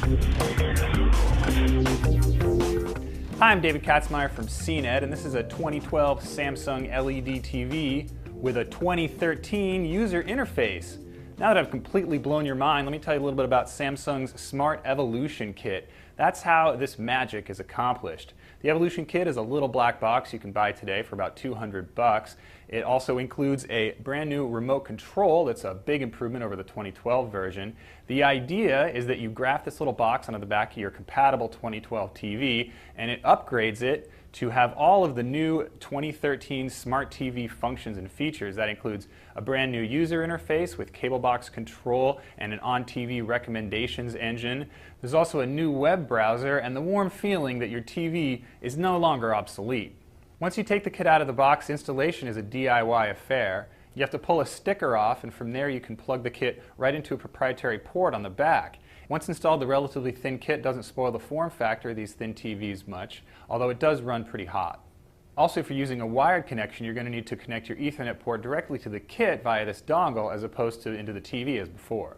Hi, I'm David Katzmeyer from CNET, and this is a 2012 Samsung LED TV with a 2013 user interface. Now that I've completely blown your mind, let me tell you a little bit about Samsung's Smart Evolution Kit. That's how this magic is accomplished. The Evolution Kit is a little black box you can buy today for about $200. It also includes a brand new remote control that's a big improvement over the 2012 version. The idea is that you graft this little box onto the back of your compatible 2012 TV and it upgrades it to have all of the new 2013 Smart TV functions and features. That includes a brand new user interface with cable box control and an on-TV recommendations engine. There's also a new web browser and the warm feeling that your TV is no longer obsolete. Once you take the kit out of the box, installation is a DIY affair. You have to pull a sticker off, and from there you can plug the kit right into a proprietary port on the back. Once installed, the relatively thin kit doesn't spoil the form factor of these thin TVs much, although it does run pretty hot. Also, if you're using a wired connection, you're going to need to connect your Ethernet port directly to the kit via this dongle as opposed to into the TV as before.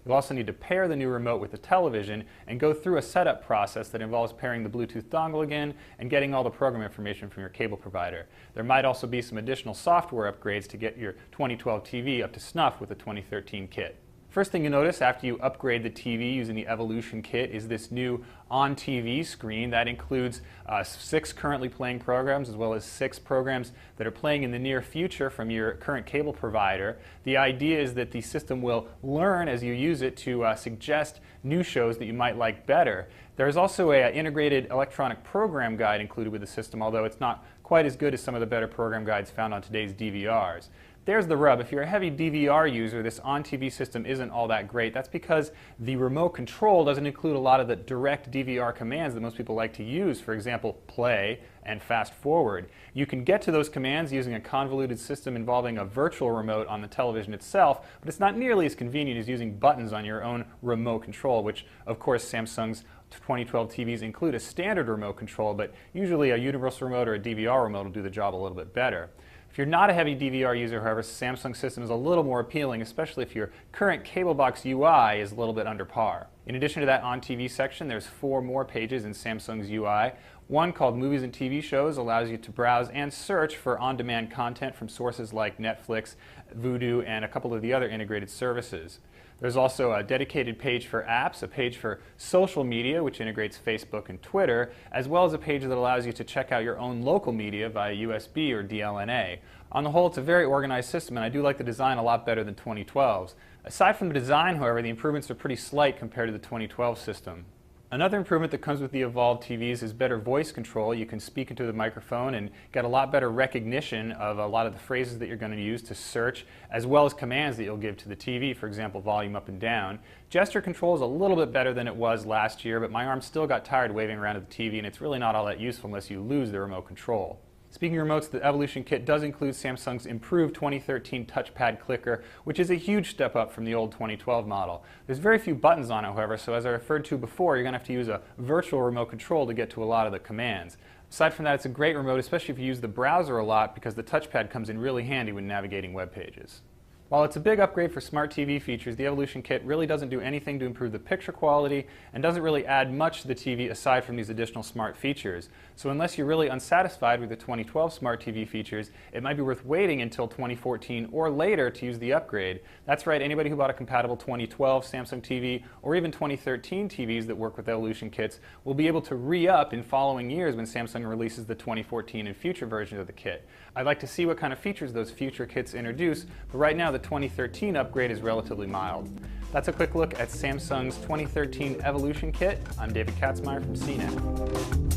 You'll also need to pair the new remote with the television and go through a setup process that involves pairing the Bluetooth dongle again and getting all the program information from your cable provider. There might also be some additional software upgrades to get your 2012 TV up to snuff with the 2013 kit. First thing you notice after you upgrade the TV using the Evolution Kit is this new on-TV screen that includes 6 currently playing programs as well as 6 programs that are playing in the near future from your current cable provider. The idea is that the system will learn as you use it to suggest new shows that you might like better. There's also an integrated electronic program guide included with the system, although it's not quite as good as some of the better program guides found on today's DVRs. There's the rub. If you're a heavy DVR user, this on-TV system isn't all that great. That's because the remote control doesn't include a lot of the direct DVR commands that most people like to use, for example, play and fast forward. You can get to those commands using a convoluted system involving a virtual remote on the television itself, but it's not nearly as convenient as using buttons on your own remote control, which, of course, Samsung's 2012 TVs include a standard remote control, but usually a universal remote or a DVR remote will do the job a little bit better. If you're not a heavy DVR user, however, Samsung's system is a little more appealing, especially if your current cable box UI is a little bit under par. In addition to that on-TV section, there's 4 more pages in Samsung's UI. One called Movies and TV Shows allows you to browse and search for on-demand content from sources like Netflix, Vudu, and a couple of the other integrated services. There's also a dedicated page for apps, a page for social media, which integrates Facebook and Twitter, as well as a page that allows you to check out your own local media via USB or DLNA. On the whole, it's a very organized system, and I do like the design a lot better than 2012's. Aside from the design, however, the improvements are pretty slight compared to the 2012 system. Another improvement that comes with the evolved TVs is better voice control. You can speak into the microphone and get a lot better recognition of a lot of the phrases that you're going to use to search, as well as commands that you'll give to the TV, for example, volume up and down. Gesture control is a little bit better than it was last year, but my arm still got tired waving around at the TV, and it's really not all that useful unless you lose the remote control. Speaking of remotes, the Evolution Kit does include Samsung's improved 2013 touchpad clicker, which is a huge step up from the old 2012 model. There's very few buttons on it, however, so as I referred to before, you're going to have to use a virtual remote control to get to a lot of the commands. Aside from that, it's a great remote, especially if you use the browser a lot, because the touchpad comes in really handy when navigating web pages. While it's a big upgrade for smart TV features, the Evolution Kit really doesn't do anything to improve the picture quality and doesn't really add much to the TV aside from these additional smart features. So unless you're really unsatisfied with the 2012 smart TV features, it might be worth waiting until 2014 or later to use the upgrade. That's right, anybody who bought a compatible 2012 Samsung TV or even 2013 TVs that work with Evolution Kits will be able to re-up in following years when Samsung releases the 2014 and future versions of the kit. I'd like to see what kind of features those future kits introduce, but right now the 2013 upgrade is relatively mild. That's a quick look at Samsung's 2013 Evolution Kit. I'm David Katzmeyer from CNET.